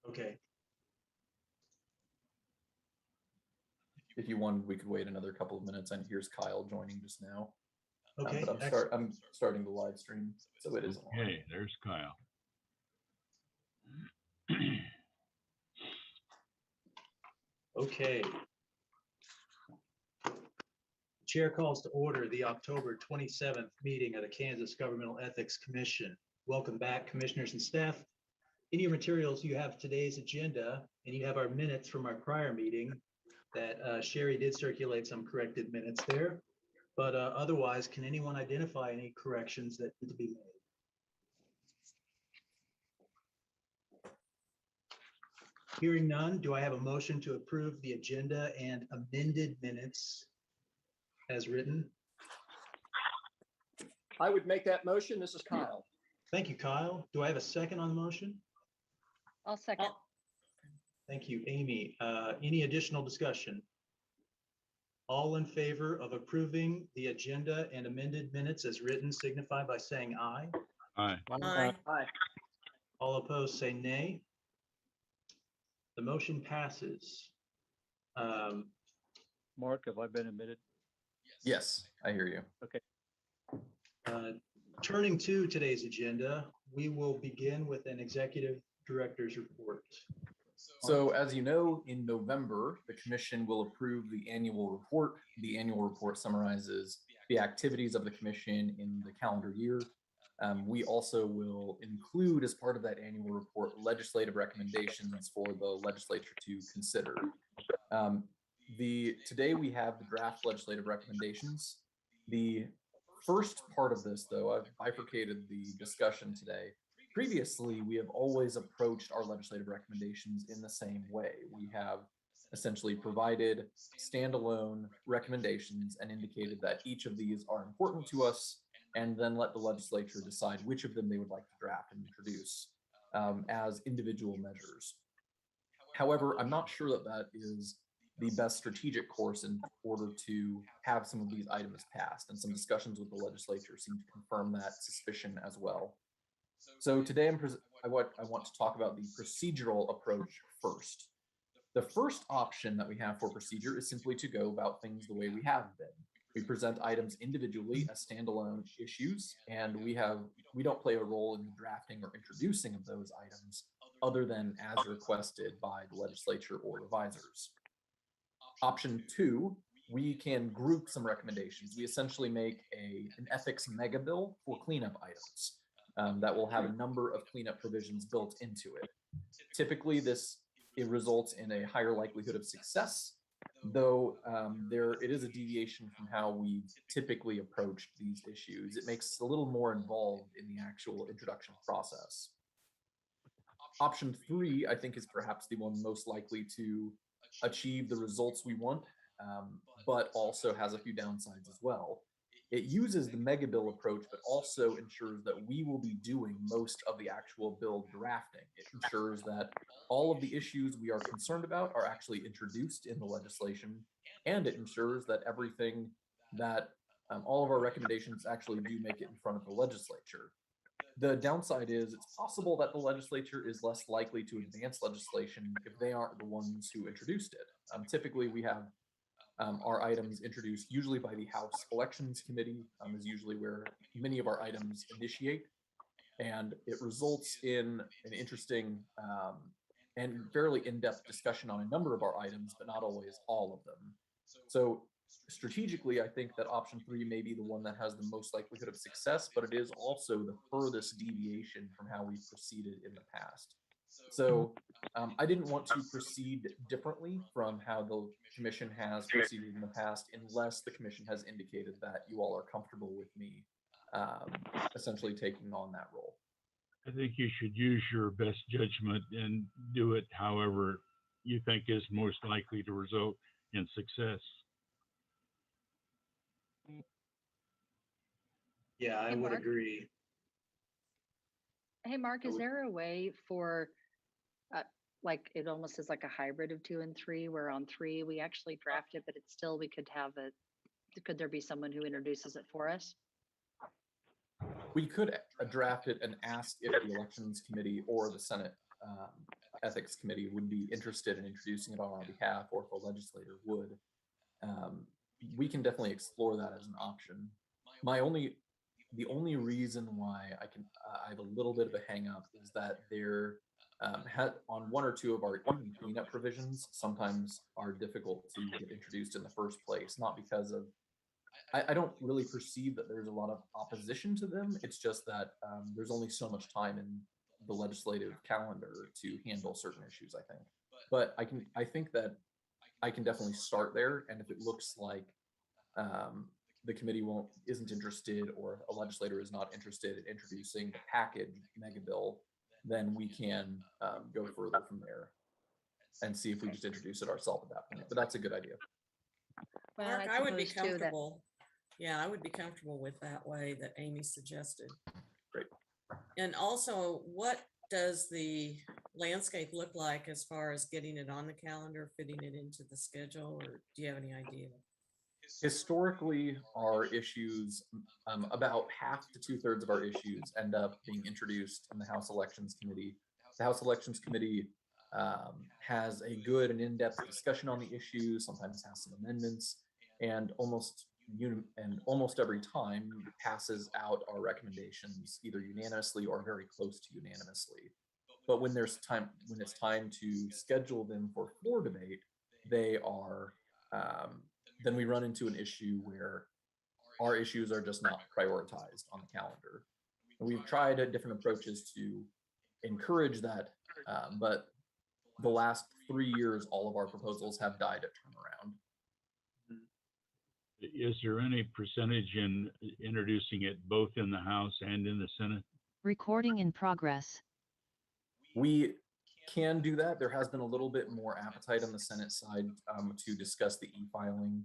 Okay. If you wanted, we could wait another couple of minutes. And here's Kyle joining just now. Okay. But I'm starting the live stream, so it is on. Okay, there's Kyle. Okay. Chair calls to order the October 27th meeting of the Kansas Governmental Ethics Commission. Welcome back, commissioners and staff. In your materials, you have today's agenda, and you have our minutes from our prior meeting that Sherry did circulate some corrected minutes there. But otherwise, can anyone identify any corrections that need to be made? Hearing none, do I have a motion to approve the agenda and amended minutes as written? I would make that motion. This is Kyle. Thank you, Kyle. Do I have a second on the motion? I'll second. Thank you, Amy. Any additional discussion? All in favor of approving the agenda and amended minutes as written signify by saying aye. Aye. Aye. Aye. All opposed say nay. The motion passes. Mark, have I been admitted? Yes, I hear you. Turning to today's agenda, we will begin with an executive director's report. So as you know, in November, the commission will approve the annual report. The annual report summarizes the activities of the commission in the calendar year. We also will include, as part of that annual report, legislative recommendations for the legislature to consider. Today we have the draft legislative recommendations. The first part of this, though, I've bifurcated the discussion today. Previously, we have always approached our legislative recommendations in the same way. We have essentially provided standalone recommendations and indicated that each of these are important to us, and then let the legislature decide which of them they would like to draft and introduce as individual measures. However, I'm not sure that that is the best strategic course in order to have some of these items passed, and some discussions with the legislature seem to confirm that suspicion as well. So today I want to talk about the procedural approach first. The first option that we have for procedure is simply to go about things the way we have been. We present items individually as standalone issues, and we don't play a role in the drafting or introducing of those items other than as requested by the legislature or revisers. Option two, we can group some recommendations. We essentially make an ethics mega bill for cleanup items that will have a number of cleanup provisions built into it. Typically, it results in a higher likelihood of success, though it is a deviation from how we typically approach these issues. It makes it a little more involved in the actual introduction process. Option three, I think, is perhaps the one most likely to achieve the results we want, but also has a few downsides as well. It uses the mega bill approach, but also ensures that we will be doing most of the actual bill drafting. It ensures that all of the issues we are concerned about are actually introduced in the legislation, and it ensures that everything that all of our recommendations actually do make it in front of the legislature. The downside is it's possible that the legislature is less likely to advance legislation if they aren't the ones who introduced it. Typically, we have our items introduced usually by the House Elections Committee, is usually where many of our items initiate, and it results in an interesting and fairly in-depth discussion on a number of our items, but not always all of them. So strategically, I think that option three may be the one that has the most likelihood of success, but it is also the furthest deviation from how we've proceeded in the past. So I didn't want to proceed differently from how the commission has proceeded in the past, unless the commission has indicated that you all are comfortable with me essentially taking on that role. I think you should use your best judgment and do it however you think is most likely to result in success. Yeah, I Hey, would Mark. agree. Hey, Mark, is there a way for, like, it almost is like a hybrid of 2 and 3, where on 3 we actually draft it, but it's still, we could have it, could there be someone who introduces it for us? We could draft it and ask if the Elections Committee or the Senate Ethics Committee would be interested in introducing it on our behalf, or if a legislator would, we can definitely explore that as an option. The only reason why I have a little bit of a hang up is that there on one or two of our even cleanup provisions sometimes are difficult to get introduced in the first place, not because of, I don't really perceive that there's a lot of opposition to them. It's just that there's only so much time in the legislative calendar to handle certain issues, I think. But I think that I can definitely start there. And if it looks like the committee isn't interested, or a legislator is not interested in introducing the package mega bill, then we can go further from there and see if we just introduce it ourselves at that point. But that's a good idea. Well, Mark, I would be suppose, too, that- comfortable. Yeah, I would be comfortable with that way that Amy suggested. Great. And also, what does the landscape look like as far as getting it on the calendar, fitting it into the schedule, or do you have any idea? Historically, our issues, about half to 2/3 of our issues end up being introduced in the House Elections Committee. The House Elections Committee has a good and in-depth discussion on the issue, sometimes has some amendments, and almost every time passes out our recommendations either unanimously or very close to unanimously. But when it's time to schedule them for floor debate, they are then we run into an issue where our issues are just not prioritized on the calendar. And we've tried different approaches to encourage that, but the last 3 years, all of our proposals have died at turnaround. Is there any percentage in introducing it both in the House and in the Senate? Recording in progress. We can do that. There has been a little bit more appetite on the Senate side to discuss the e-filing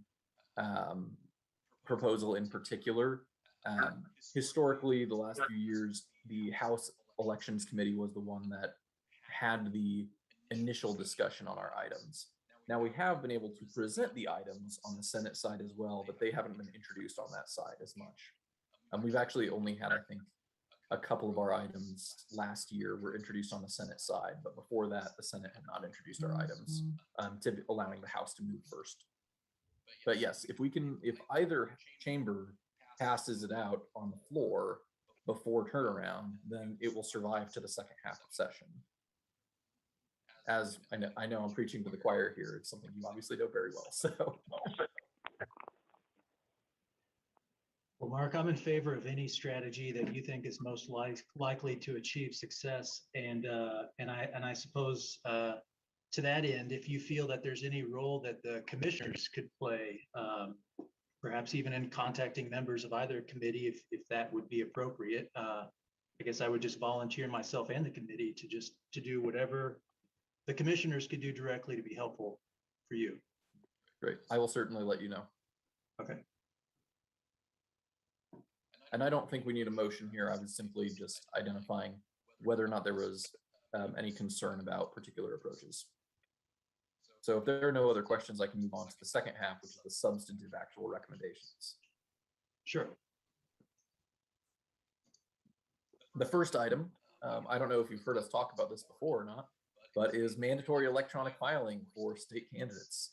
proposal in particular. Historically, the last few years, the House Elections Committee was the one that had the initial discussion on our items. Now, we have been able to present the items on the Senate side as well, but they haven't been introduced on that side as much. We've actually only had, I think, a couple of our items last year were introduced on the Senate side, but before that, the Senate had not introduced our items, allowing the House to move first. But yes, if either chamber passes it out on the floor before turnaround, then it will survive to the second half of session. As I know I'm preaching to the choir here, it's something you obviously know very well. So, Well, Mark, I'm in favor of any strategy that you think is most likely to achieve success. And I suppose to that end, if you feel that there's any role that the commissioners could play, perhaps even in contacting members of either committee, if that would be appropriate, I guess I would just volunteer myself and the committee to do whatever the commissioners could do directly to be helpful for you. great. I will certainly let you know. Okay. And I don't think we need a motion here. I was simply just identifying whether or not there was any concern about particular approaches. So if there are no other questions, I can move on to the second half, which is the substantive actual recommendations. Sure. The first item, I don't know if you've heard us talk about this before or not, but is mandatory electronic filing for state candidates.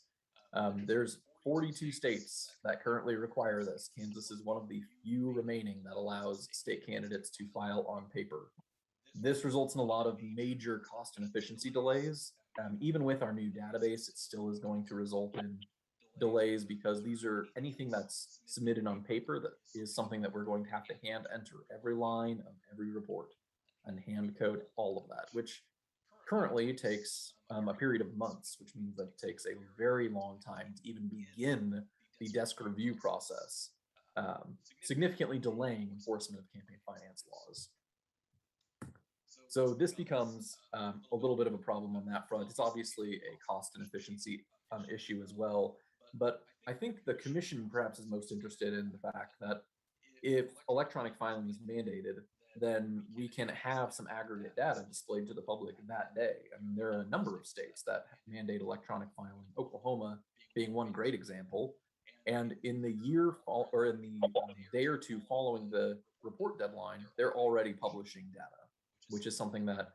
There's 42 states that currently require this. Kansas is one of the few remaining that allows state candidates to file on paper. This results in a lot of major cost and efficiency delays. Even with our new database, it still is going to result in delays because these are anything that's submitted on paper that is something that we're going to have to hand enter every line of every report and hand code all of that, which currently takes a period of months, which means that it takes a very long time to even begin the desk review process, significantly delaying enforcement of campaign finance laws. So this becomes a little bit of a problem on that front. It's obviously a cost and efficiency issue as well, but I think the commission perhaps is most interested in the fact that if electronic filing is mandated, then we can have some aggregate data displayed to the public that day. I mean, there are a number of states that mandate electronic filing, Oklahoma being one great example. And in the day or two following the report deadline, they're already publishing data, which is something that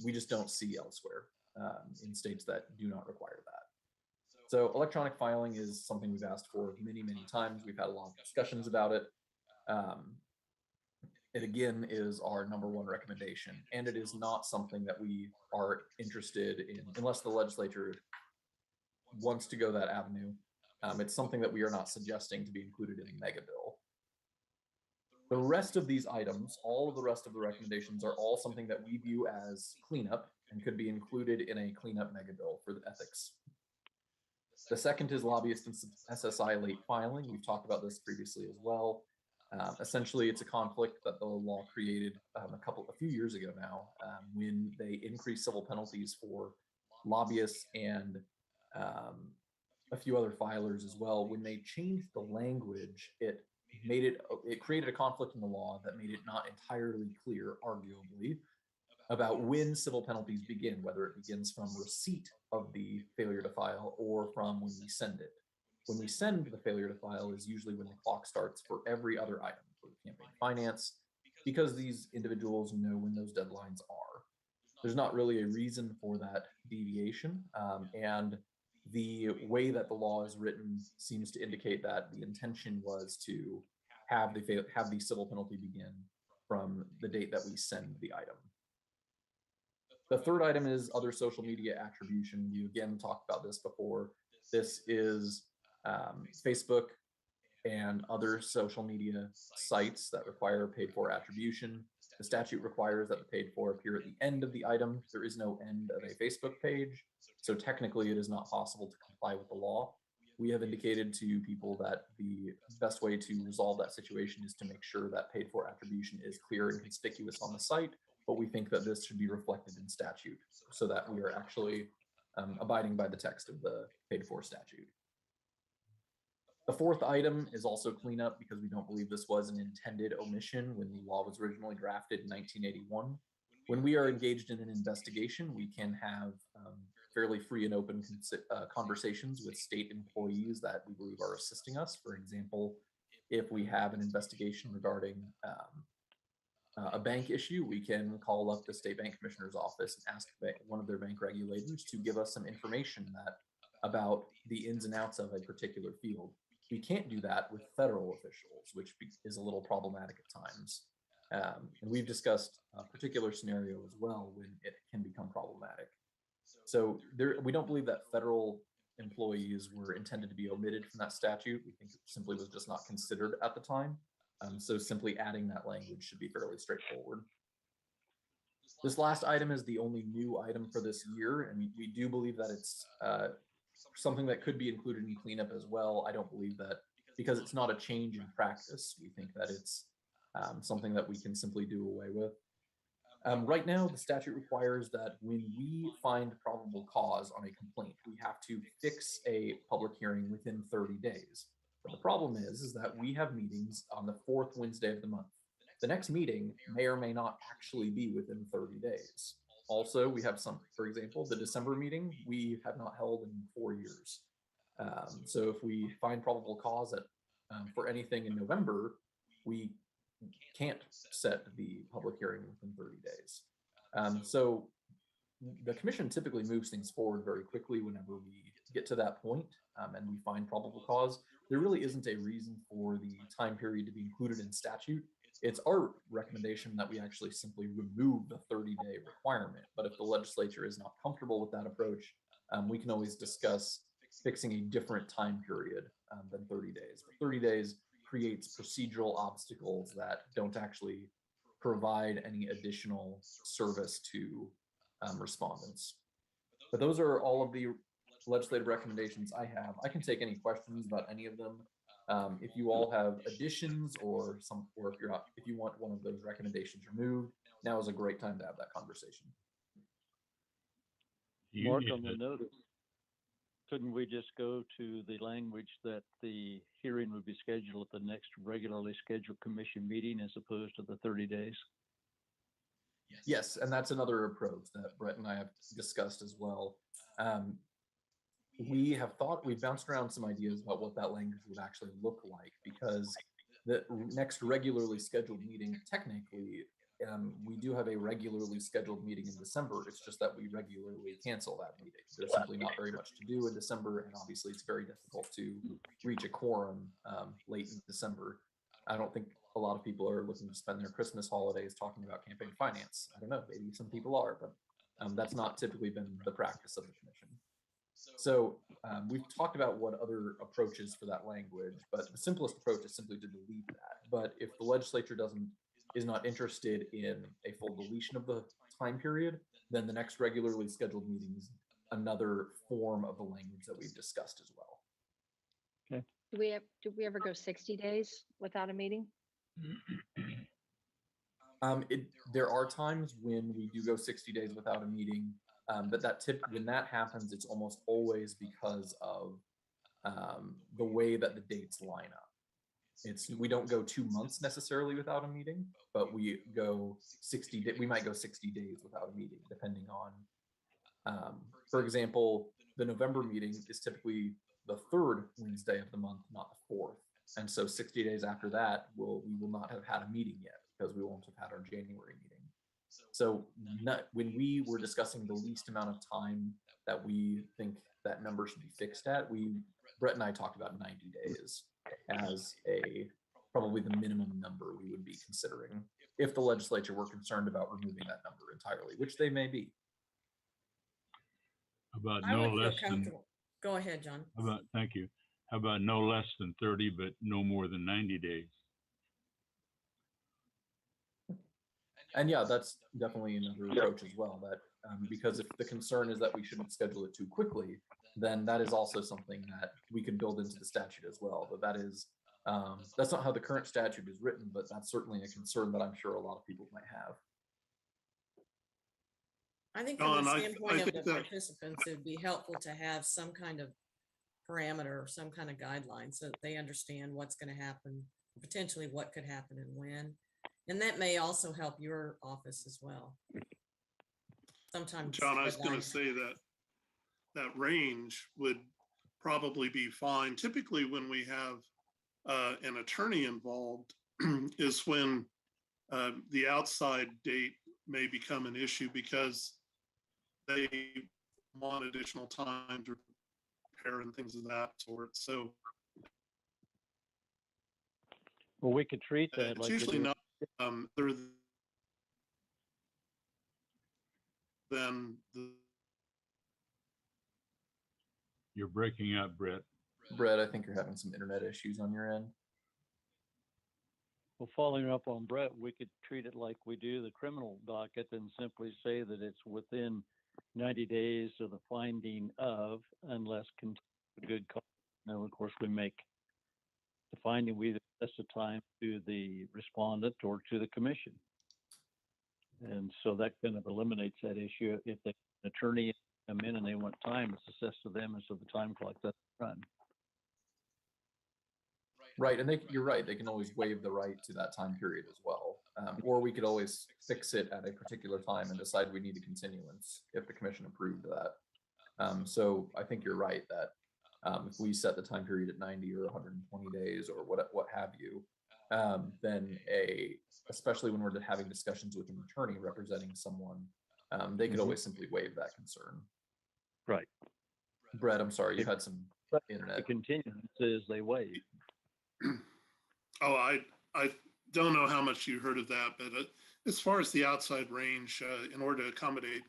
we just don't see elsewhere in states that do not require that. So electronic filing is something we've asked for many, many times. We've had a lot of discussions about it. It again is our #1 recommendation, and it is not something that we are interested in unless the legislature wants to go that avenue. It's something that we are not suggesting to be included in the mega bill. The rest of these items, all of the rest of the recommendations, are all something that we view as cleanup and could be included in a cleanup mega bill for the ethics. The second is lobbyist and SSI late filing. We've talked about this previously as well. Essentially, it's a conflict that the law created a few years ago now, when they increased civil penalties for lobbyists and a few other filers as well. When they changed the language, it created a conflict in the law that made it not entirely clear, arguably, about when civil penalties begin, whether it begins from receipt of the failure to file or from when we send it. When we send the failure to file is usually when the clock starts for every other item for campaign finance, because these individuals know when those deadlines are. There's not really a reason for that deviation, and the way that the law is written seems to indicate that the intention was to have the civil penalty begin from the date that we send the item. The third item is other social media attribution. We again talked about this before. This is Facebook and other social media sites that require paid for attribution. The statute requires that the paid for appear at the end of the item. There is no end of a Facebook page, so technically it is not possible to comply with the law. We have indicated to people that the best way to resolve that situation is to make sure that paid for attribution is clear and conspicuous on the site, but we think that this should be reflected in statute so that we are actually abiding by the text of the paid for statute. The fourth item is also cleanup, because we don't believe this was an intended omission when the law was originally drafted in 1981. When we are engaged in an investigation, we can have fairly free and open conversations with state employees that we believe are assisting us. For example, if we have an investigation regarding a bank issue, we can call up the state bank commissioner's office and ask one of their bank regulators to give us some information about the ins and outs of a particular field. We can't do that with federal officials, which is a little problematic at times. And we've discussed a particular scenario as well when it can become problematic. So we don't believe that federal employees were intended to be omitted from that statute. We think it simply was just not considered at the time. So simply adding that language should be fairly straightforward. This last item is the only new item for this year, and we do believe that it's something that could be included in cleanup as well. I don't believe that, because it's not a change in practice. We think that it's something that we can simply do away with. Right now, the statute requires that when we find probable cause on a complaint, we have to fix a public hearing within 30 days. But the problem is that we have meetings on the 4th Wednesday of the month. The next meeting may or may not actually be within 30 days. Also, we have for example, the December meeting, we have not held in 4 years. So if we find probable cause for anything in November, we can't set the public hearing within 30 days. So the commission typically moves things forward very quickly whenever we get to that point and we find probable cause. There really isn't a reason for the time period to be included in statute. It's our recommendation that we actually simply remove the 30-day requirement. But if the legislature is not comfortable with that approach, we can always discuss fixing a different time period than 30 days. But 30 days creates procedural obstacles that don't actually provide any additional service to respondents. But those are all of the legislative recommendations I have. I can take any questions about any of them. If you all have additions or if you want one of those recommendations removed, now is a great time to have that conversation. Mark, on the notice, couldn't we just go to the language that the hearing would be scheduled at the next regularly scheduled commission meeting as opposed to the 30 days? Yes, and that's another approach that Brett and I have discussed as well. We've bounced around some ideas about what that language would actually look like, because the next regularly scheduled meeting technically we do have a regularly scheduled meeting in December. It's just that we regularly cancel that meeting. There's simply not very much to do in December, and obviously it's very difficult to reach a quorum late in December. I don't think a lot of people are looking to spend their Christmas holidays talking about campaign finance. I don't know, maybe some people are, but that's not typically been the practice of the commission. So we've talked about what other approaches for that language, but the simplest approach is simply to delete that. But if the legislature is not interested in a full deletion of the time period, then the next regularly scheduled meeting is another form of the language that we've discussed as well. Did we ever go 60 days without a meeting? There are times when we do go 60 days without a meeting, but when that happens, it's almost always because of the way that the dates line up. We don't go 2 months necessarily without a meeting, but we go 60 days. We might go 60 days without a meeting, depending on, for example, the November meeting is typically the third Wednesday of the month, not the fourth. And so 60 days after that, we will not have had a meeting yet because we won't have had our January meeting. So when we were discussing the least amount of time that we think that number should be fixed at, Brett and I talked about 90 days as probably the minimum number we would be considering if the legislature were concerned about removing that number entirely, which they may be. About I no would feel less than, comfortable. Go ahead, John. thank you. How about no less than 30, but no more than 90 days? And yeah, that's definitely another approach as well, that because if the concern is that we shouldn't schedule it too quickly, then that is also something that we can build into the statute as well. But that's not how the current statute is written, but that's certainly a concern that I'm sure a lot of people might have. I think from the John, standpoint of think the that- participants, it'd be helpful to have some kind of parameter or some kind of guideline so that they understand what's going to happen, potentially what could happen and when. And that may also help your office as well. Sometimes. John, I was the going to guideline- say that range would probably be fine. Typically, when we have an attorney involved is when the outside date may become an issue because they want additional time to prepare and things of that sort. So Well, we could treat that it's like usually not other than the You're breaking up, Brett. Brett, I think you're having some internet issues on your end. Well, following up on Brett, we could treat it like we do the criminal docket and simply say that it's within 90 days of the finding of, unless good cause. Now, of course, we make the finding, we either assess the time to the respondent or to the commission. And so that kind of eliminates that issue. If the attorney come in and they want time, it's assessed to them, and so the time clock doesn't run. Right, and you're right, they can always waive the right to that time period as well. Or we could always fix it at a particular time and decide we need a continuance if the commission approved that. So I think you're right that if we set the time period at 90 or 120 days or what have you, then especially when we're having discussions with an attorney representing someone, they could always simply waive that concern. Right. Brett, I'm sorry, you had some The internet. continuance is they waive. Oh, I don't know how much you heard of that, but as far as the outside range, in order to accommodate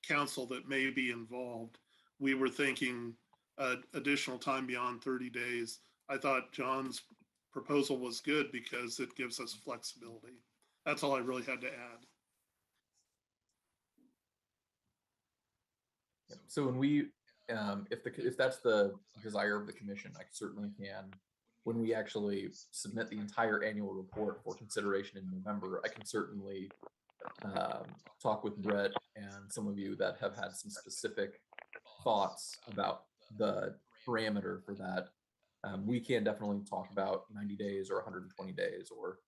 counsel that may be involved, we were thinking additional time beyond 30 days. I thought John's proposal was good because it gives us flexibility. That's all I really had to add. So when we, if that's the desire of the commission, I certainly can. When we actually submit the entire annual report for consideration in November, I can certainly talk with Brett and some of you that have had some specific thoughts about the parameter for that. We can definitely talk about 90 days or 120 days or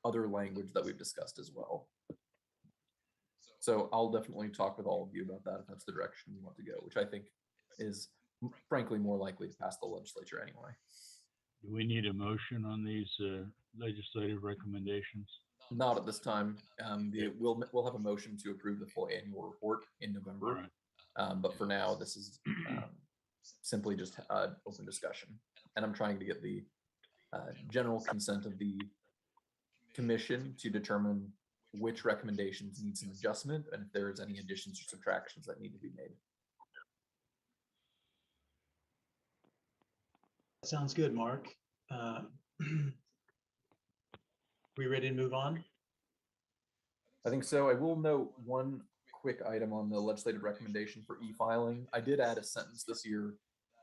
other language that we've discussed as well. So I'll definitely talk with all of you about that if that's the direction you want to go, which I think is frankly more likely to pass the legislature anyway. Do we need a motion on these legislative recommendations? Not at this time. We'll have a motion to approve the full annual report in November. Alright. But for now, this is simply just open discussion. And I'm trying to get the general consent of the commission to determine which recommendations need some adjustment and if there's any additions or subtractions that need to be made. Sounds good, Mark. We ready to move on? I think so. I will note one quick item on the legislative recommendation for e-filing. I did add a sentence this year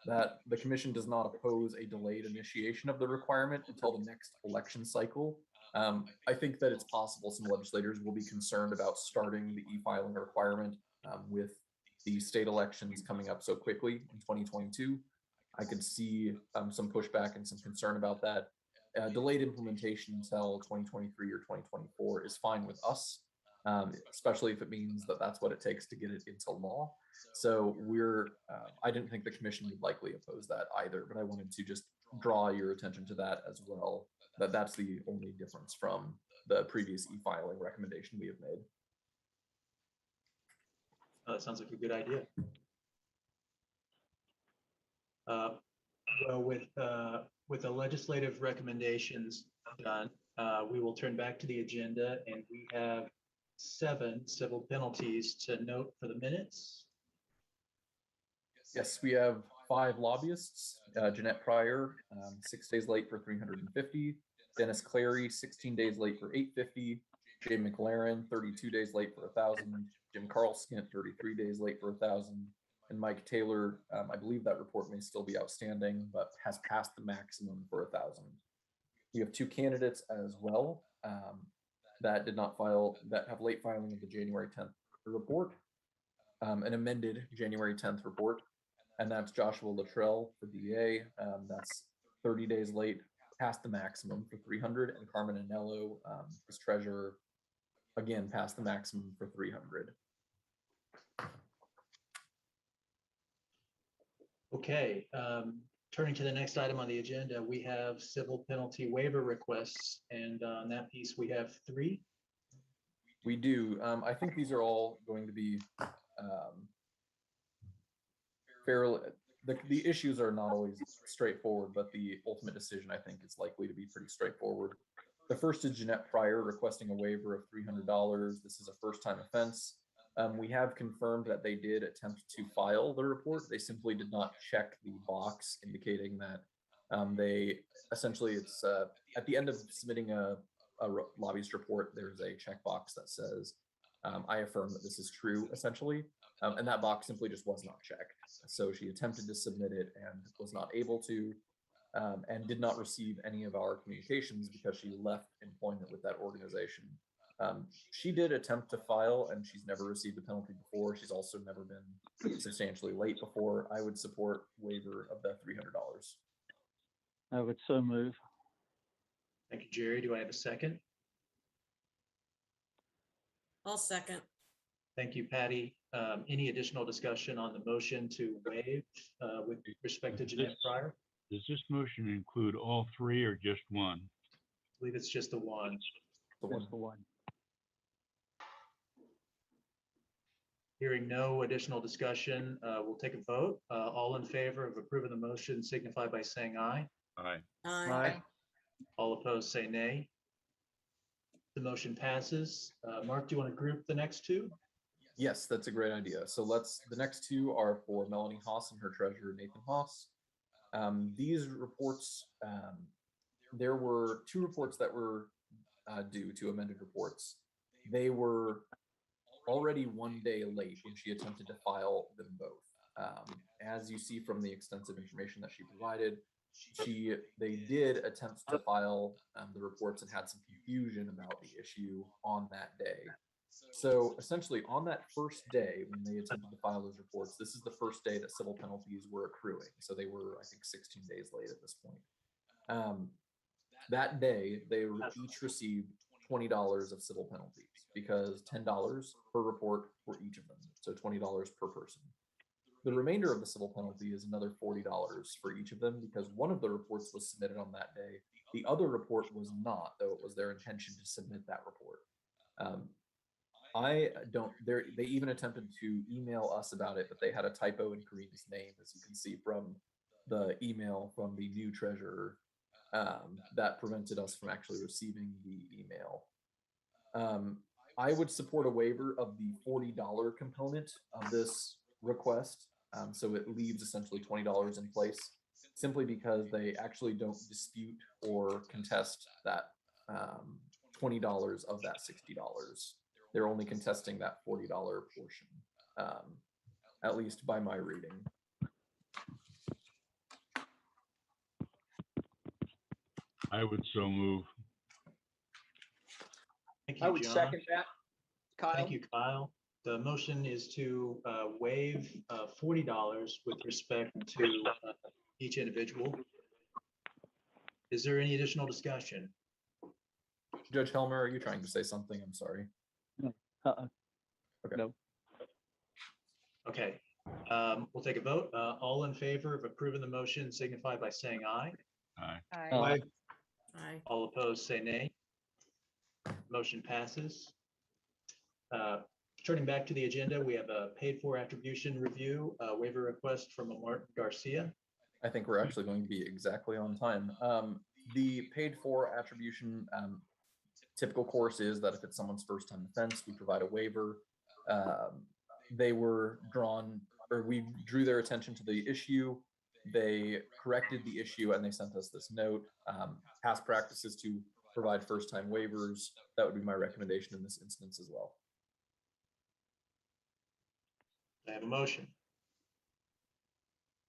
that the commission does not oppose a delayed initiation of the requirement until the next election cycle. I think that it's possible some legislators will be concerned about starting the e-filing requirement with the state elections coming up so quickly in 2022. I could see some pushback and some concern about that. Delayed implementation until 2023 or 2024 is fine with us, especially if it means that that's what it takes to get it into law. So I didn't think the commission would likely oppose that either, but I wanted to just draw your attention to that as well, that's the only difference from the previous e-filing recommendation we have made. That sounds like a good idea. Well, with the legislative recommendations done, we will turn back to the agenda, and we have 7 civil penalties to note for the minutes. Yes, we have 5 lobbyists. Jeanette Pryor, 6 days late for 350. Dennis Clary, 16 days late for 850. Jay McLaren, 32 days late for 1,000. Jim Carlskint, 33 days late for 1,000. And Mike Taylor, I believe that report may still be outstanding, but has passed the maximum for 1,000. We have 2 candidates as well that did not file, that have late filing of the January 10th report, an amended January 10th report, and that's Joshua Luttrell for DA. That's 30 days late, past the maximum for 300, and Carmen Anello, as treasurer, again past the maximum for 300. Okay, turning to the next item on the agenda, we have civil penalty waiver requests, and on that piece we have 3. We do. I think these are all going to be fairly. The issues are not always straightforward, but the ultimate decision I think is likely to be pretty straightforward. The first is Jeanette Pryor requesting a waiver of $300. This is a first-time offense. We have confirmed that they did attempt to file the report. They simply did not check the box indicating that they essentially, it's at the end of submitting a lobbyist report, there's a checkbox that says, I affirm that this is true, essentially. And that box simply just was not checked. So she attempted to submit it and was not able to, and did not receive any of our communications because she left employment with that organization. She did attempt to file, and she's never received a penalty before. She's also never been substantially late before. I would support waiver of that $300. I would so move. Thank you, Jerry. Do I have a second? I'll second. Thank you, Patty. Any additional discussion on the motion to waive with respect to Jeanette Pryor? Does this motion include all 3 or just one? I believe it's just the one. That's the one. Hearing no additional discussion, we'll take a vote. All in favor of approving the motion signify by saying aye. Aye. Aye. All opposed say nay. The motion passes. Mark, do you want to group the next 2? Yes, that's a great idea. So the next 2 are for Melanie Haas and her treasurer, Nathan Haas. These reports, there were 2 reports that were due, 2 amended reports. They were already 1 day late when she attempted to file them both. As you see from the extensive information that she provided, they did attempt to file the reports and had some confusion about the issue on that day. So essentially on that first day when they attempted to file those reports, this is the first day that civil penalties were accruing. So they were, I think, 16 days late at this point. That day, they each received $20 of civil penalties because $10 per report for each of them. So $20 per person. The remainder of the civil penalty is another $40 for each of them because one of the reports was submitted on that day. The other report was not, though it was their intention to submit that report. I don't, they even attempted to email us about it, but they had a typo in Kareem's name, as you can see from the email from the new treasurer, that prevented us from actually receiving the email. I would support a waiver of the $40 component of this request. So it leaves essentially $20 in place, simply because they actually don't dispute or contest that $20 of that $60. They're only contesting that $40 portion, at least by my reading. I would so move. Thank you, I would John. second that. Kyle? Thank you, Kyle. The motion is to waive $40 with respect to each individual. Is there any additional discussion? Judge Helmer, are you trying to say something? I'm sorry. Okay. No. Okay, we'll take a vote. All in favor of approving the motion signify by saying aye. Aye. Aye. Aye. All opposed, say nay. Motion passes. Turning back to the agenda, we have a paid for attribution review, waiver request from Martin Garcia. I think we're actually going to be exactly on time. The paid for attribution, typical course is that if it's someone's first time offense, we provide a waiver. They were drawn, or we drew their attention to the issue. They corrected the issue and they sent us this note. Past practice is to provide first time waivers. That would be my recommendation in this instance as well. I have a motion.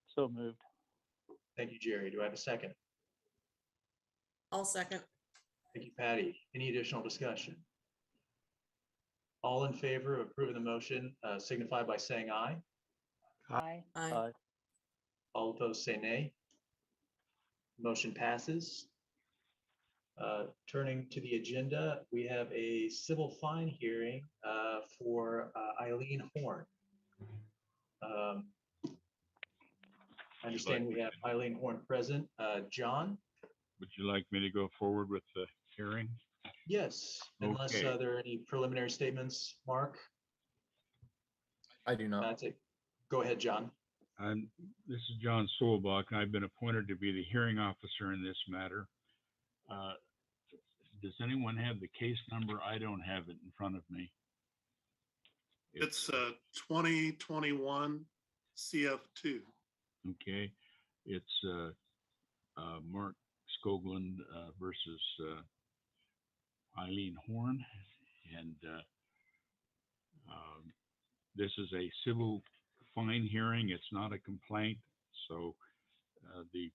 So moved. Thank you, Jerry. Do I have a second? I'll second. Thank you, Patty. Any additional discussion? All in favor of approving the motion signify by saying aye. Aye. Aye. Aye. All opposed, say nay. Motion passes. Turning to the agenda, we have a civil fine hearing for Eileen Horn. I understand we have Eileen Horn present. John? Would you like me to go forward with the hearing? Yes, unless Okay. there are any preliminary statements, Mark? I do not. That's it. Go ahead, John. This is John Solbach. I've been appointed to be the hearing officer in this matter. Does anyone have the case number? I don't have it in front of me. It's 2021 CF2. Okay, it's Mark Skoglund versus Eileen Horn, and this is a civil fine hearing. It's not a complaint, so the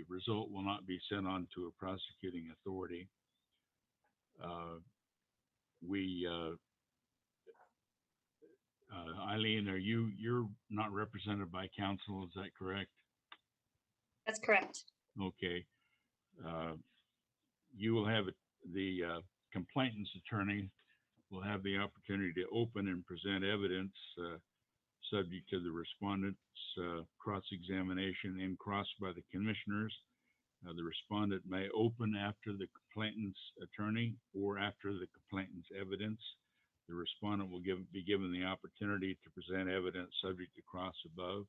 result will not be sent on to a prosecuting authority. Eileen, you're not represented by counsel, is that correct? That's correct. Okay. You will have the complainant's attorney will have the opportunity to open and present evidence subject to the respondent's cross-examination and crossed by the commissioners. The respondent may open after the complainant's attorney or after the complainant's evidence. The respondent will be given the opportunity to present evidence subject to cross above.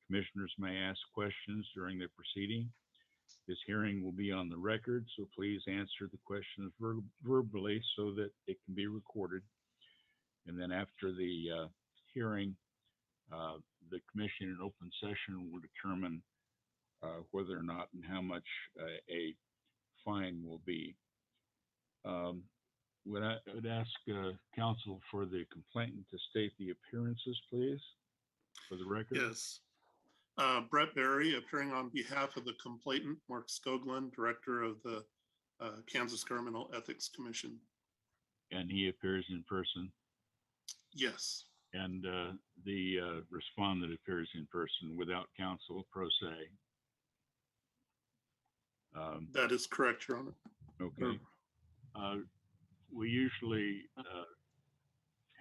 Commissioners may ask questions during the proceeding. This hearing will be on the record, so please answer the questions verbally so that it can be recorded. And then after the hearing, the commission in open session will determine whether or not and how much a fine will be. Would I ask counsel for the complainant to state the appearances, please, for the record? Yes. Brett Berry, appearing on behalf of the complainant, Mark Skoglund, Director of the Kansas Governmental Ethics Commission. And he appears in person? Yes. And the respondent appears in person without counsel, pro se? That is correct, Your Honor. Okay. We usually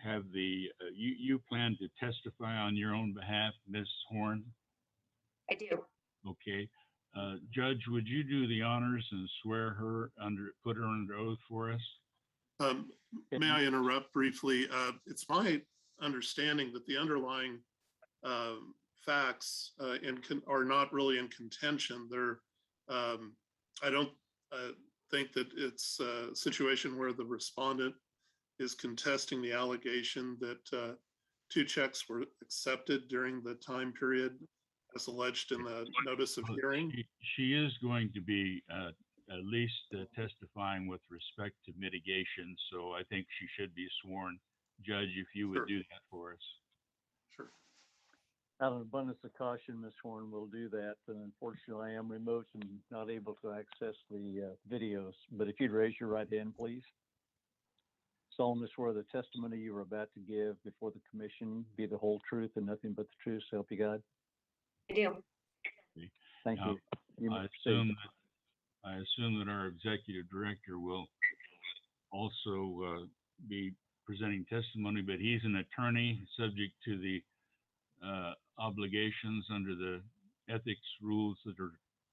have you plan to testify on your own behalf, Ms. Horn? I do. Okay. Judge, would you do the honors and swear her put her under oath for us? May I interrupt briefly? It's my understanding that the underlying facts are not really in contention. I don't think that it's a situation where the respondent is contesting the allegation that 2 checks were accepted during the time period as alleged in the notice of hearing. She is going to be at least testifying with respect to mitigation, so I think she should be sworn. Judge, if you would Sure. do that for us. Sure. Out of abundance of caution, Ms. Horn will do that. And unfortunately, I am remote and not able to access the videos. But if you'd raise your right hand, please. Solemnly swear the testimony you are about to give before the commission be the whole truth and nothing but the truth, so help you God. I do. Thank Now, you. You may I proceed. assume that our executive director will also be presenting testimony, but he's an attorney subject to the obligations under the ethics rules that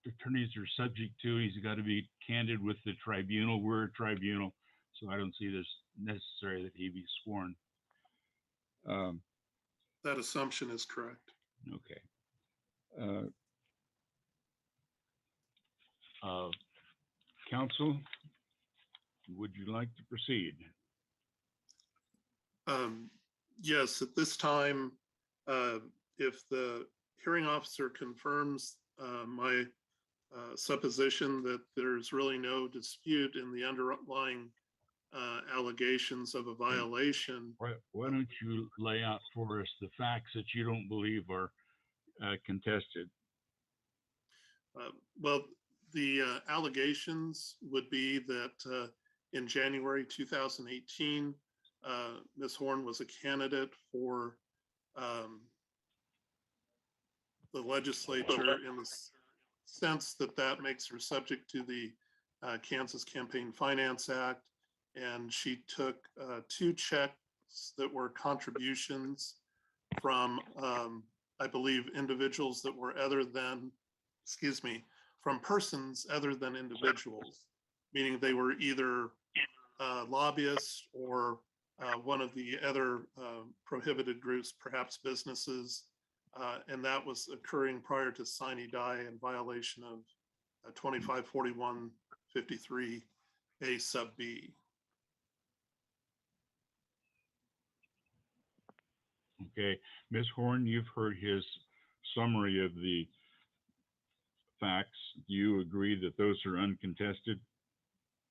attorneys are subject to. He's got to be candid with the tribunal. We're a tribunal, so I don't see this necessary that he be sworn. That assumption is correct. Okay. Counsel, would you like to proceed? Yes, at this time, if the hearing officer confirms my supposition that there's really no dispute in the underlying allegations of a violation. Why don't you lay out for us the facts that you don't believe are contested? Well, the allegations would be that in January 2018, Ms. Horn was a candidate for the legislature in the sense that that makes her subject to the Kansas Campaign Finance Act. And she took 2 checks that were contributions from, I believe, individuals that were from persons other than individuals, meaning they were either lobbyists or one of the other prohibited groups, perhaps businesses, and that was occurring prior to sine die in violation of 2541-53A sub B. Okay, Ms. Horn, you've heard his summary of the facts. Do you agree that those are uncontested?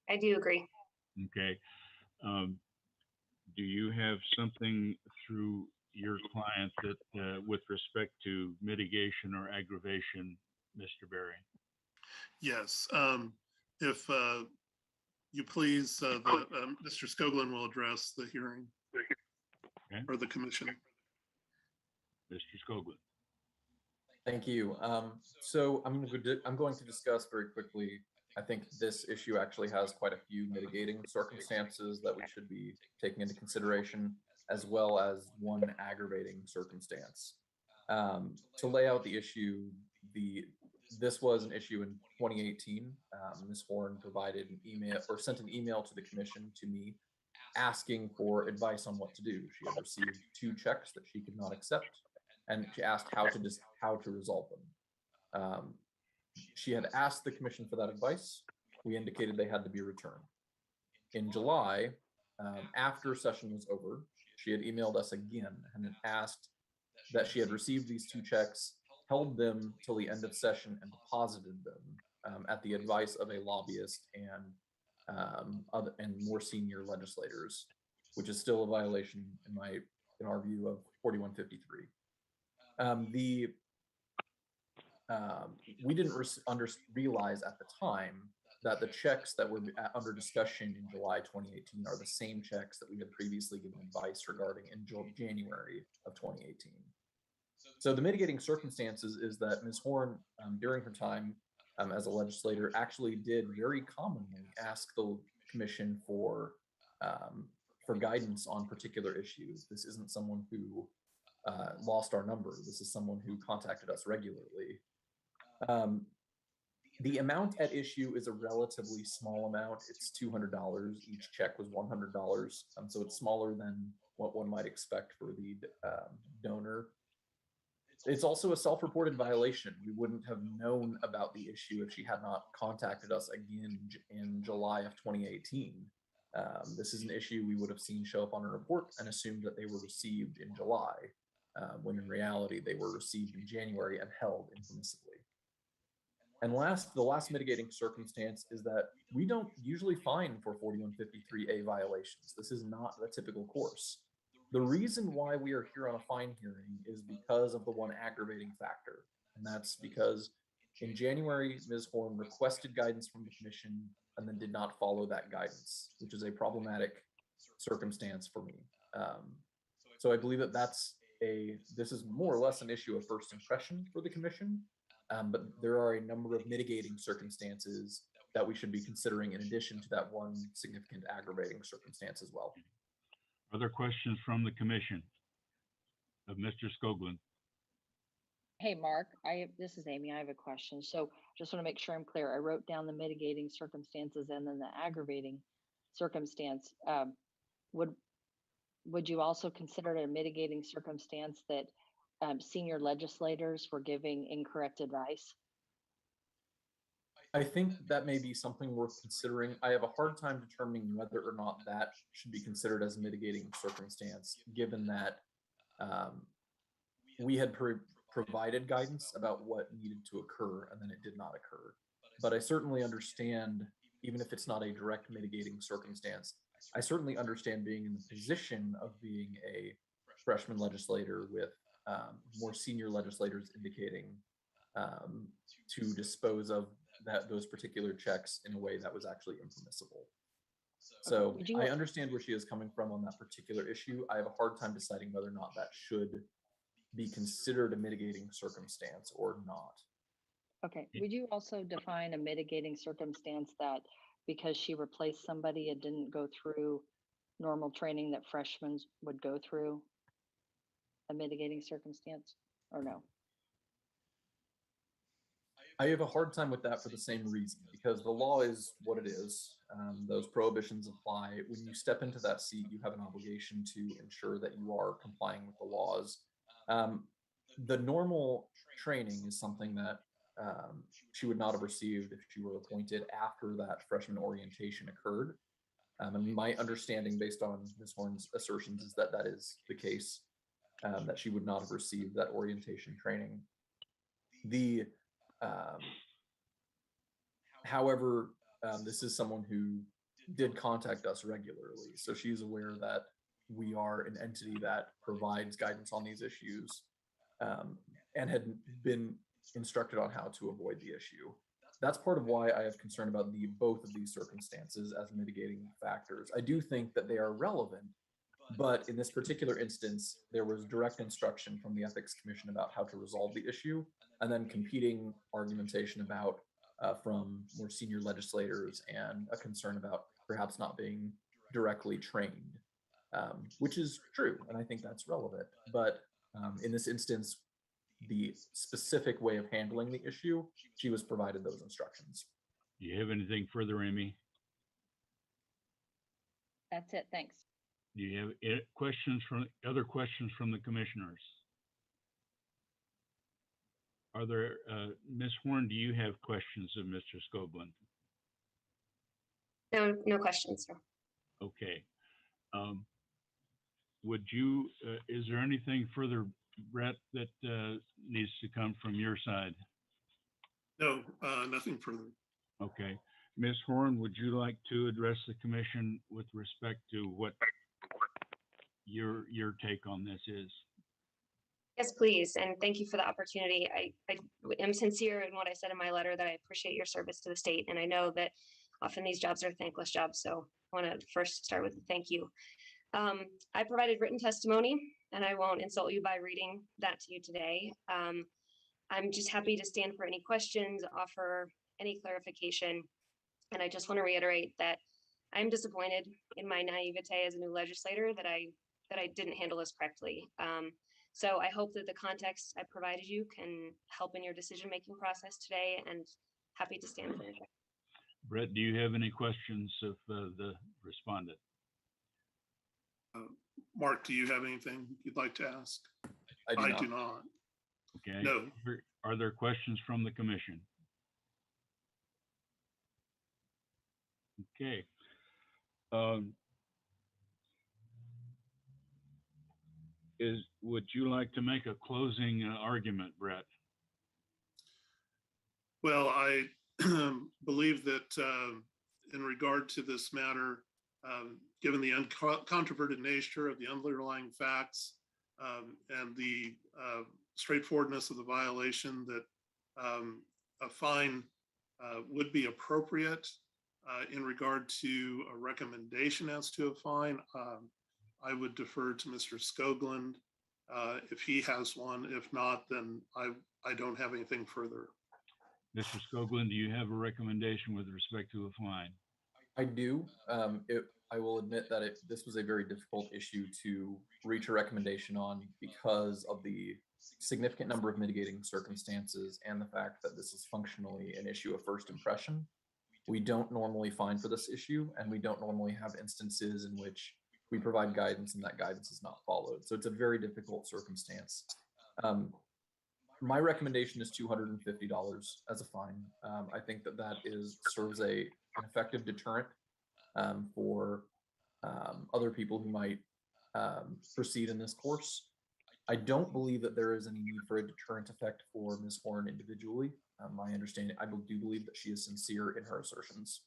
I do agree. Okay. Do you have something through your client that with respect to mitigation or aggravation, Mr. Berry? Yes, if you please, Mr. Skoglund will address the hearing or the commission. Mr. Skoglund. Thank you. So I'm going to discuss very quickly. I think this issue actually has quite a few mitigating circumstances that we should be taking into consideration, as well as one aggravating circumstance. To lay out the issue, this was an issue in 2018. Ms. Horn provided an email or sent an email to the commission to me asking for advice on what to do. She had received 2 checks that she could not accept, and she asked how to resolve them. She had asked the commission for that advice. We indicated they had to be returned. In July, after session was over, she had emailed us again and asked that she had received these 2 checks, held them till the end of session, and deposited them at the advice of a lobbyist and more senior legislators, which is still a violation in our view of 4153. We didn't realize at the time that the checks that were under discussion in July 2018 are the same checks that we had previously given advice regarding in January of 2018. So the mitigating circumstances is that Ms. Horn, during her time as a legislator, actually did very commonly ask the commission for guidance on particular issues. This isn't someone who lost our number. This is someone who contacted us regularly. The amount at issue is a relatively small amount. It's $200. Each check was $100. So it's smaller than what one might expect for the donor. It's also a self-reported violation. We wouldn't have known about the issue if she had not contacted us again in July of 2018. This is an issue we would have seen show up on a report and assumed that they were received in July, when in reality they were received in January and held impermissibly. And the last mitigating circumstance is that we don't usually fine for 4153A violations. This is not the typical course. The reason why we are here on a fine hearing is because of the one aggravating factor. And that's because in January, Ms. Horn requested guidance from the commission and then did not follow that guidance, which is a problematic circumstance for me. So I believe that this is more or less an issue of first impression for the commission, but there are a number of mitigating circumstances that we should be considering in addition to that one significant aggravating circumstance as well. Other questions from the commission of Mr. Skoglund? Hey, Mark, this is Amy. I have a question. So just want to make sure I'm clear. I wrote down the mitigating circumstances and then the aggravating circumstance. Would you also consider it a mitigating circumstance that senior legislators were giving incorrect advice? I think that may be something worth considering. I have a hard time determining whether or not that should be considered as a mitigating circumstance, given that we had provided guidance about what needed to occur and then it did not occur. But I certainly understand, even if it's not a direct mitigating circumstance, I certainly understand being in the position of being a freshman legislator with more senior legislators indicating to dispose of those particular checks in a way that was actually impermissible. So I understand where she is coming from on that particular issue. I have a hard time deciding whether or not that should be considered a mitigating circumstance or not. Okay. Would you also define a mitigating circumstance that because she replaced somebody, it didn't go through normal training that freshmen would go through? A mitigating circumstance or no? I have a hard time with that for the same reason, because the law is what it is. Those prohibitions apply. When you step into that seat, you have an obligation to ensure that you are complying with the laws. The normal training is something that she would not have received if she were appointed after that freshman orientation occurred. And my understanding, based on Ms. Horn's assertions, is that that is the case, that she would not have received that orientation training. However, this is someone who did contact us regularly, so she's aware that we are an entity that provides guidance on these issues, and had been instructed on how to avoid the issue. That's part of why I have concern about both of these circumstances as mitigating factors. I do think that they are relevant, but in this particular instance, there was direct instruction from the Ethics Commission about how to resolve the issue, and then competing argumentation about from more senior legislators and a concern about perhaps not being directly trained, which is true, and I think that's relevant. But in this instance, the specific way of handling the issue, she was provided those instructions. Do you have anything further, Amy? That's it. Thanks. Do you have other questions from the commissioners? Are there, Ms. Horn, do you have questions of Mr. Skoglund? No questions, sir. Okay. Is there anything further, Brett, that needs to come from your side? No, nothing further. Okay. Ms. Horn, would you like to address the commission with respect to what your take on this is? Yes, please. And thank you for the opportunity. I am sincere in what I said in my letter, that I appreciate your service to the state. And I know that often these jobs are thankless jobs. So I want to first start with a thank you. I provided written testimony, and I won't insult you by reading that to you today. I'm just happy to stand for any questions, offer any clarification. And I just want to reiterate that I'm disappointed in my naivete as a new legislator that I didn't handle this correctly. So I hope that the context I provided you can help in your decision-making process today. And happy to stand for it. Brett, do you have any questions of the respondent? Mark, do you have anything you'd like to ask? I do not. Okay. No. Are there questions from the commission? Okay. Would you like to make a closing argument, Brett? Well, I believe that in regard to this matter, given the uncontroverted nature of the underlying facts and the straightforwardness of the violation, that a fine would be appropriate. In regard to a recommendation as to a fine, I would defer to Mr. Skoglund if he has one. If not, then I don't have anything further. Mr. Skoglund, do you have a recommendation with respect to a fine? I do. I will admit that this was a very difficult issue to reach a recommendation on because of the significant number of mitigating circumstances and the fact that this is functionally an issue of first impression. We don't normally fine for this issue, and we don't normally have instances in which we provide guidance and that guidance is not followed. So it's a very difficult circumstance. My recommendation is $250 as a fine. I think that serves an effective deterrent for other people who might proceed in this course. I don't believe that there is any need for a deterrent effect for Ms. Horn individually. My understanding, I do believe that she is sincere in her assertions.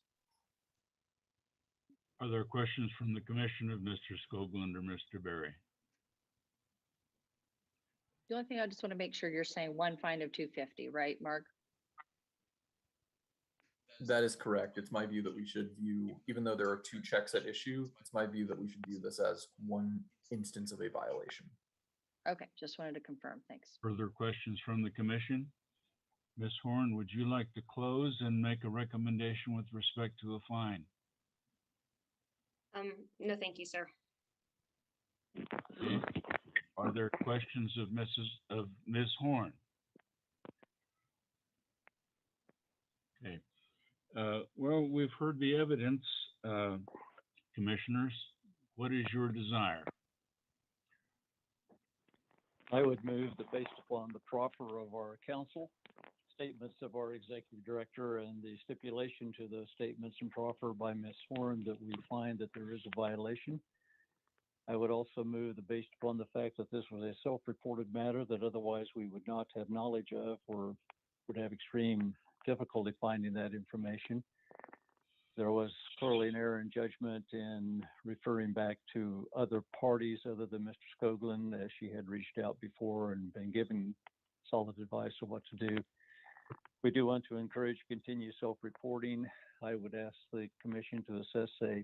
Are there questions from the commission of Mr. Skoglund or Mr. Berry? The only thing I just want to make sure you're saying one fine of 250, right, Mark? That is correct. It's my view that we should view, even though there are two checks at issue, it's my view that we should view this as one instance of a violation. Okay, just wanted to confirm. Thanks. Further questions from the commission? Ms. Horn, would you like to close and make a recommendation with respect to a fine? No, thank you, sir. Okay. Are there questions of Ms. Horn? Okay. Well, we've heard the evidence, commissioners. What is your desire? I would move that based upon the proffer of our counsel, statements of our executive director, and the stipulation to those statements and proffer by Ms. Horn, that we find that there is a violation. I would also move that based upon the fact that this was a self-reported matter that otherwise we would not have knowledge of or would have extreme difficulty finding that information. There was clearly an error in judgment in referring back to other parties other than Mr. Skoglund, as she had reached out before and been given solid advice of what to do. We do want to encourage continued self-reporting. I would ask the commission to assess a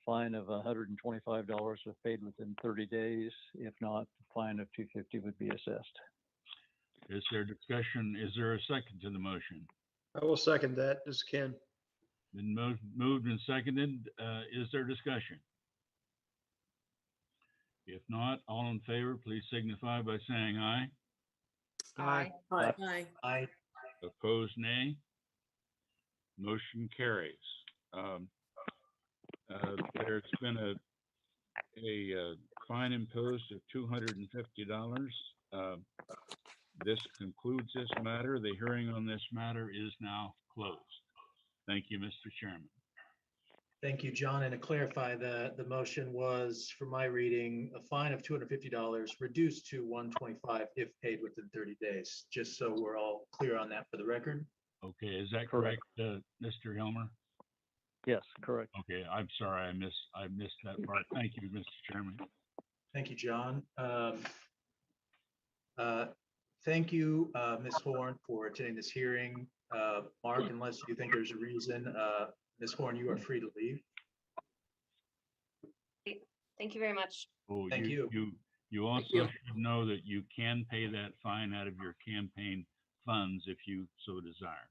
fine of $125 if paid within 30 days. If not, the fine of $250 would be assessed. Is there discussion? Is there a second to the motion? I will second that. This is Ken. Been moved and seconded. Is there discussion? If not, all in favor, please signify by saying aye. Aye. Aye. Opposed, nay. Motion carries. There's been a fine imposed of $250. This concludes this matter. The hearing on this matter is now closed. Thank you, Mr. Chairman. Thank you, John. And to clarify, the motion was, for my reading, a fine of $250 reduced to $125 if paid within 30 days, just so we're all clear on that for the record. Okay, is that correct, Mr. Helmer? Yes, correct. Okay, I'm sorry, I missed that part. Thank you, Mr. Chairman. Thank you, John. Thank you, Ms. Horn, for attending this hearing. Mark, unless you think there's a reason, Ms. Horn, you are free to leave. Thank you very much. Oh, Thank you. You also you. should know that you can pay that fine out of your campaign funds if you so desire.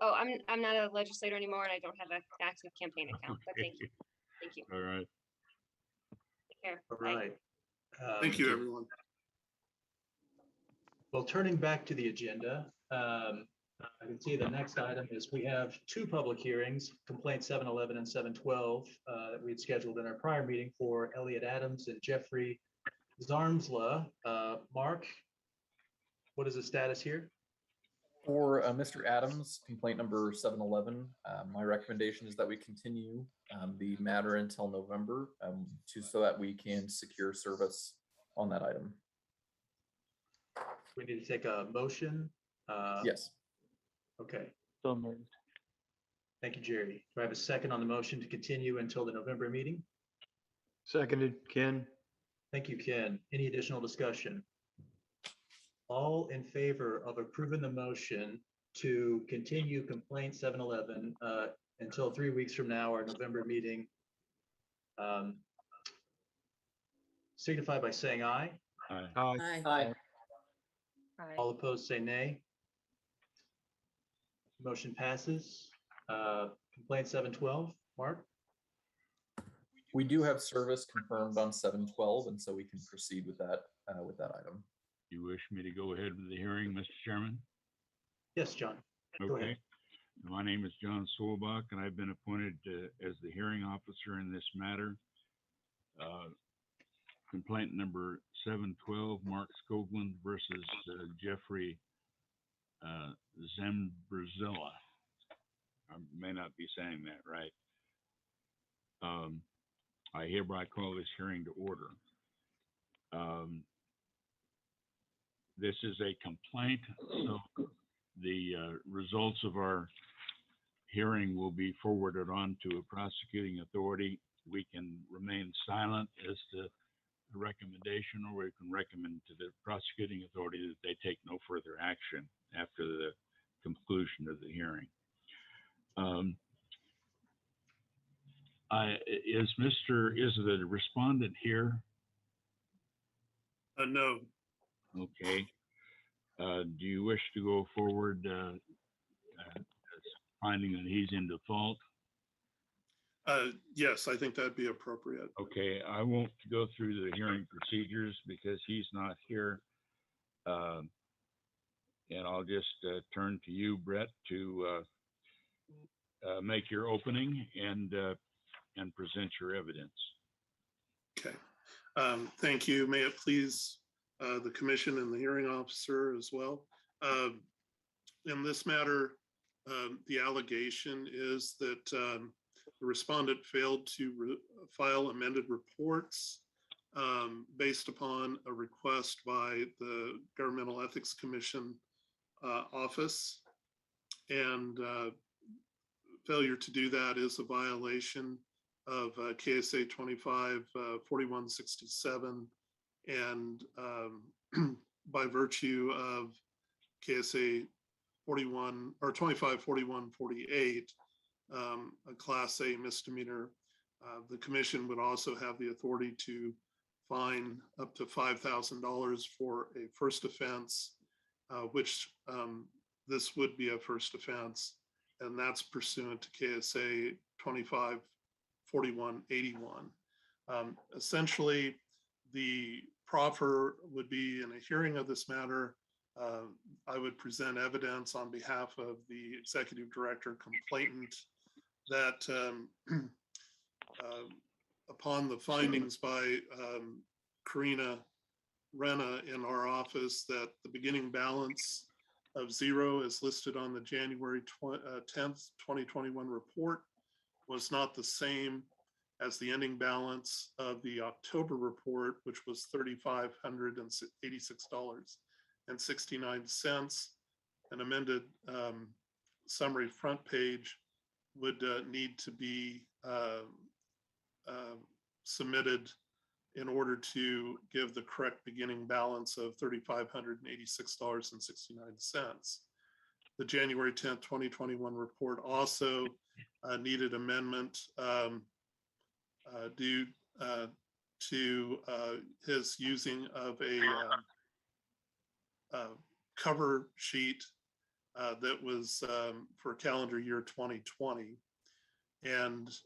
Oh, I'm not a legislator anymore, and I don't have an active campaign account, but thank you. Thank you. All right. Take care. All Bye. right. Thank you, everyone. Well, turning back to the agenda, I can see the next item is we have two public hearings, complaint 711 and 712, that we'd scheduled in our prior meeting for Elliot Adams and Jeffrey Zarmsla. Mark, what is the status here? For Mr. Adams, complaint number 711, my recommendation is that we continue the matter until November so that we can secure service on that item. We need to take a motion. Yes. Okay, So moved. thank you, Jerry. Do I have a second on the motion to continue until the November meeting? Seconded, Ken. Thank you, Ken. Any additional discussion? All in favor of approving the motion to continue complaint 711 until 3 weeks from now, our November meeting, signify by saying aye. Aye. Aye. Aye. Aye. All opposed say nay. Motion passes. Complaint 712, Mark? We do have service confirmed on 712, and so we can proceed with that item. You wish me to go ahead with the hearing, Mr. Chairman? Yes, John. Go ahead. Okay. My name is John Solbach, and I've been appointed as the hearing officer in this matter. Complaint number 712, Mark Skoglund versus Jeffrey Zambrzilla. I may not be saying that right. I hereby call this hearing to order. This is a complaint, so the results of our hearing will be forwarded on to a prosecuting authority. We can remain silent as to the recommendation, or we can recommend to the prosecuting authority that they take no further action after the conclusion of the hearing. Is the respondent here? No. Okay. Do you wish to go forward finding that he's in default? Yes, I think that'd be appropriate. Okay, I won't go through the hearing procedures because he's not here. And I'll just turn to you, Brett, to make your opening and present your evidence. Okay. Thank you. May it please the commission and the hearing officer as well. In this matter, the allegation is that the respondent failed to file amended reports based upon a request by the Governmental Ethics Commission office, and failure to do that is a violation of KSA 25-4167, and by virtue of KSA 41 or 25-4148, a Class A misdemeanor. The commission would also have the authority to fine up to $5,000 for a first offense, which this would be a first offense, and that's pursuant to KSA 25-4181. Essentially, the proffer would be in a hearing of this matter. I would present evidence on behalf of the executive director complainant that upon the findings by Karina Renna in our office, that the beginning balance of zero is listed on the January 10th, 2021 report was not the same as the ending balance of the October report, which was $3,586.69. An amended summary front page would need to be submitted in order to give the correct beginning balance of $3,586.69. The January 10th, 2021 report also needed amendment due to his using of a cover sheet that was for calendar year 2020, and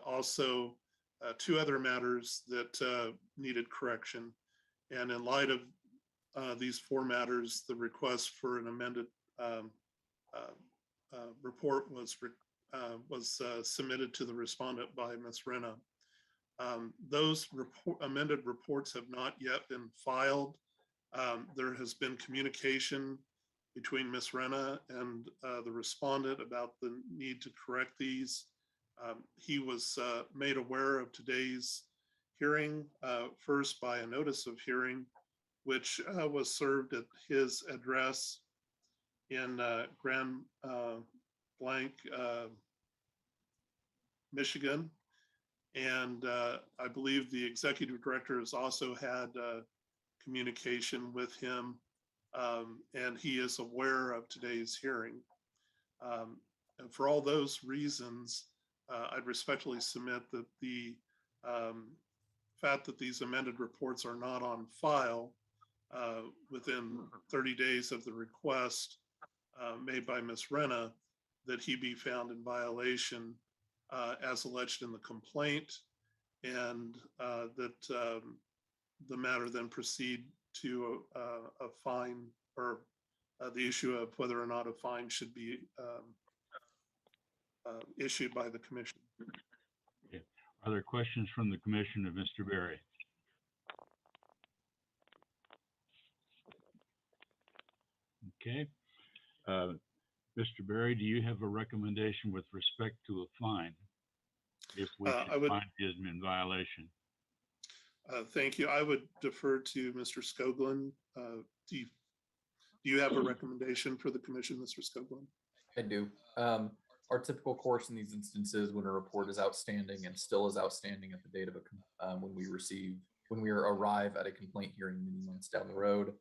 also two other matters that needed correction. And in light of these four matters, the request for an amended report was submitted to the respondent by Ms. Renna. Those amended reports have not yet been filed. There has been communication between Ms. Renna and the respondent about the need to correct these. He was made aware of today's hearing first by a notice of hearing, which was served at his address in Grand Blanc, Michigan. And I believe the executive director has also had communication with him, and he is aware of today's hearing. And for all those reasons, I'd respectfully submit that the fact that these amended reports are not on file within 30 days of the request made by Ms. Renna, that he be found in violation as alleged in the complaint, and that the matter then proceed to a fine, or the issue of whether or not a fine should be issued by the commission. Okay. Are there questions from the commission of Mr. Berry? Okay. Mr. Berry, do you have a recommendation with respect to a fine if we find he is in violation? Thank you. I would defer to Mr. Skoglund. Do you have a recommendation for the commission, Mr. Skoglund? I do. Our typical course in these instances, when a report is outstanding and still is outstanding at the date of when we arrive at a complaint hearing many months down the road,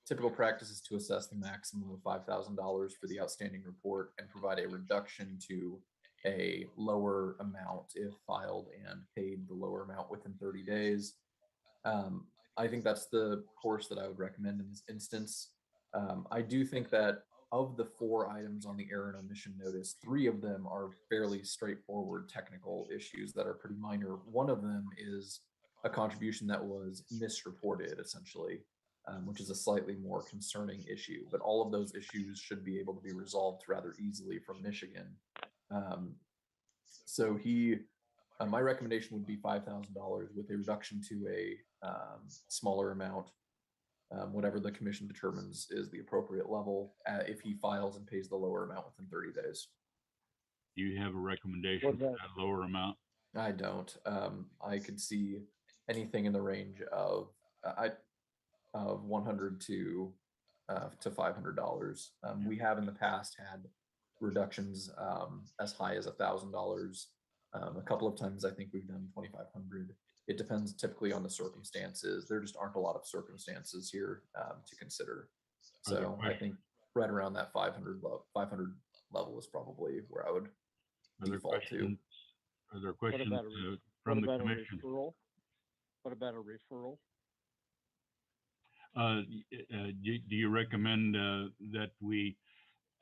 typical practice is to assess the maximum of $5,000 for the outstanding report and provide a reduction to a lower amount if filed and paid the lower amount within 30 days. I think that's the course that I would recommend in this instance. I do think that of the 4 items on the error and omission notice, 3 of them are fairly straightforward technical issues that are pretty minor. One of them is a contribution that was misreported, essentially, which is a slightly more concerning issue. But all of those issues should be able to be resolved rather easily from Michigan. So my recommendation would be $5,000 with a reduction to a smaller amount, whatever the commission determines is the appropriate level, if he files and pays the lower amount within 30 days. Do you have a recommendation for that lower amount? I don't. I could see anything in the range of $100 to $500. We have in the past had reductions as high as $1,000. A couple of times I think we've done 2,500. It depends typically on the circumstances. There just aren't a lot of circumstances here to consider. So I think right around that 500 level is probably where I would default to. Are there questions from the commission? What about a referral? Do you recommend that we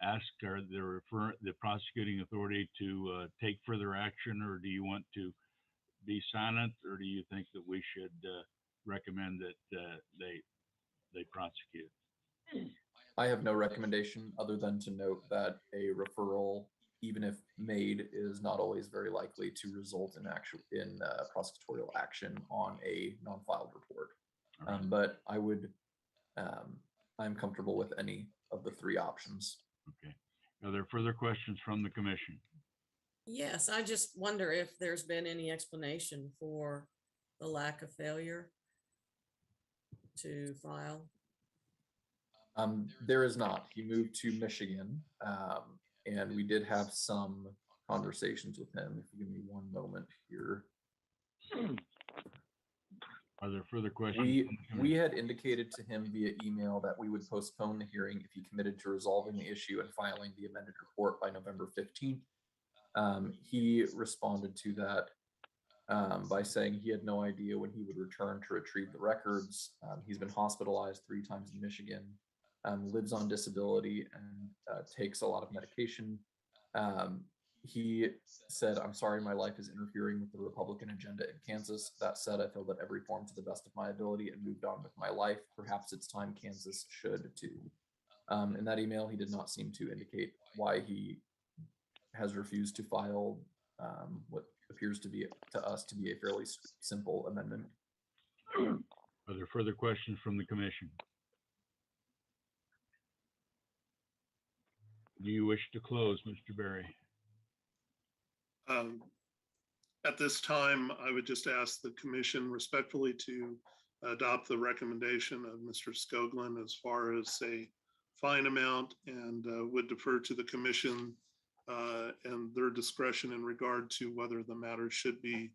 ask the prosecuting authority to take further action, or do you want to be silent, or do you think that we should recommend that they prosecute? I have no recommendation other than to note that a referral, even if made, is not always very likely to result in prosecutorial action on a non-filed report. Right. But I'm comfortable with any of the 3 options. Okay. Are there further questions from the commission? Yes, I just wonder if there's been any explanation for the lack of failure to file. There is not. He moved to Michigan, and we did have some conversations with him. If you give me one moment here. Are there further questions? We had indicated to him via email that we would postpone the hearing if he committed to resolving the issue and filing the amended report by November 15th. He responded to that by saying he had no idea when he would return to retrieve the records. He's been hospitalized 3 times in Michigan, lives on disability, and takes a lot of medication. He said, "I'm sorry, my life is interfering with the Republican agenda in Kansas. That said, I filled out every form to the best of my ability and moved on with my life. Perhaps it's time Kansas should too." In that email, he did not seem to indicate why he has refused to file what appears to be to us to be a fairly simple amendment. Are there further questions from the commission? Do you wish to close, Mr. Berry? At this time, I would just ask the commission respectfully to adopt the recommendation of Mr. Skoglund as far as a fine amount, and would defer to the commission and their discretion in regard to whether the matter should be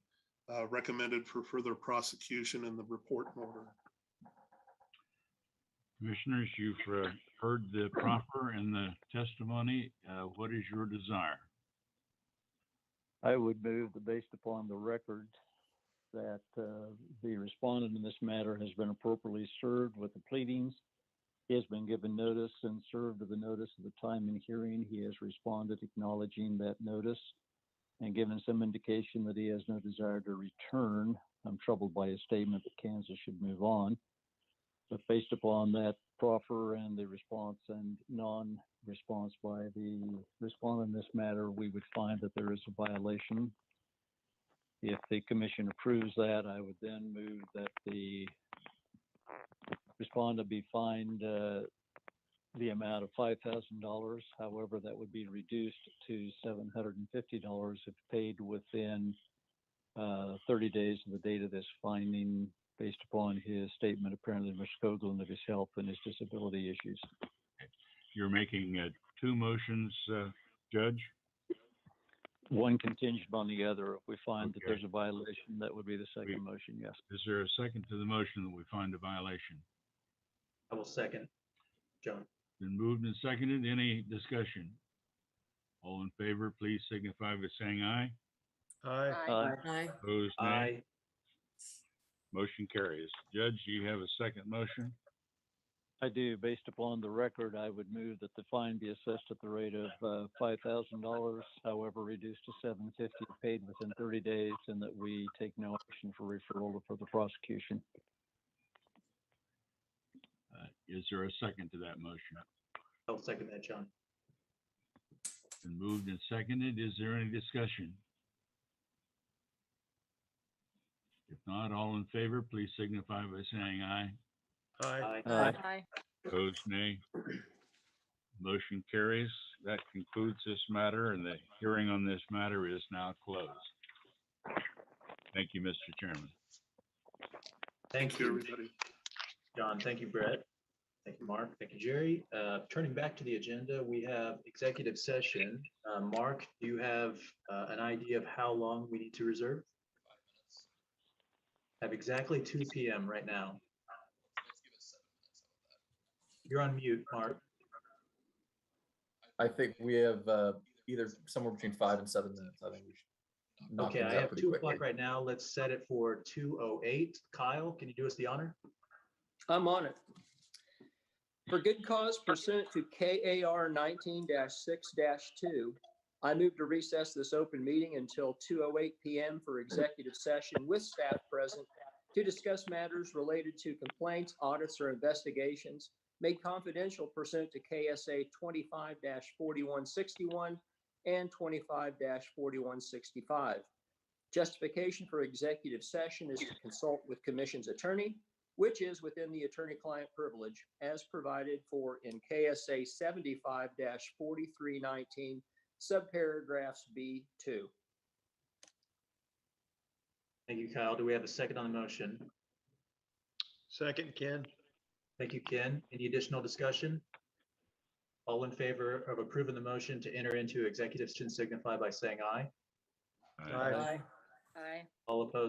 recommended for further prosecution in the report and order. Commissioners, you've heard the proffer and the testimony. What is your desire? I would move that based upon the record that the respondent in this matter has been appropriately served with the pleadings. He has been given notice and served with the notice of the time in hearing. He has responded acknowledging that notice and given some indication that he has no desire to return. I'm troubled by his statement that Kansas should move on. But based upon that proffer and the response and non-response by the respondent in this matter, we would find that there is a violation. If the commission approves that, I would then move that the respondent be fined the amount of $5,000. However, that would be reduced to $750 if paid within 30 days of the date of this finding, based upon his statement, apparently, Mr. Skoglund, of his health and his disability issues. You're making two motions, Judge? One contingent on the other. If we find that Okay. there's a violation, that would be the second motion, yes. Is there a second to the motion that we find a violation? I will second. John. Been moved and seconded. Any discussion? All in favor, please signify by saying aye. Aye. Aye. Aye. Opposed, nay. Aye. Motion carries. Judge, do you have a second motion? I do. Based upon the record, I would move that the fine be assessed at the rate of $5,000, however, reduced to $750, paid within 30 days, and that we take no action for referral to further prosecution. Is there a second to that motion? I'll second that, John. Been moved and seconded. Is there any discussion? If not, all in favor, please signify by saying aye. Aye. Aye. Aye. Opposed, nay. Motion carries. That concludes this matter, and the hearing on this matter is now closed. Thank you, Mr. Chairman. Thank you, everybody. John. Thank you, Brett. Thank you, Mark. Thank you, Jerry. Turning back to the agenda, we have executive session. Mark, do you have an idea of how long we need to reserve? Have exactly 2 p.m. right now. You're on mute, Mark. I think we have either somewhere between 5 and 7 minutes. I think we should knock Okay, things I out have pretty 2 quickly. o'clock right now. Let's set it for 2:08. Kyle, can you do us the honor? I'm on it. For good cause pursuant to KAR 19-6-2, I move to recess this open meeting until 2:08 p.m. for executive session with staff present to discuss matters related to complaints, audits, or investigations made confidential pursuant to KSA 25-4161 and 25-4165. Justification for executive session is to consult with Commission's attorney, which is within the attorney-client privilege as provided for in KSA 75-4319, subparagraphs B2. Thank you, Kyle. Do we have a second on the motion? Second, Ken. Thank you, Ken. Any additional discussion? All in favor of approving the motion to enter into executive session signify by saying aye. Aye. Aye. Aye. All opposed,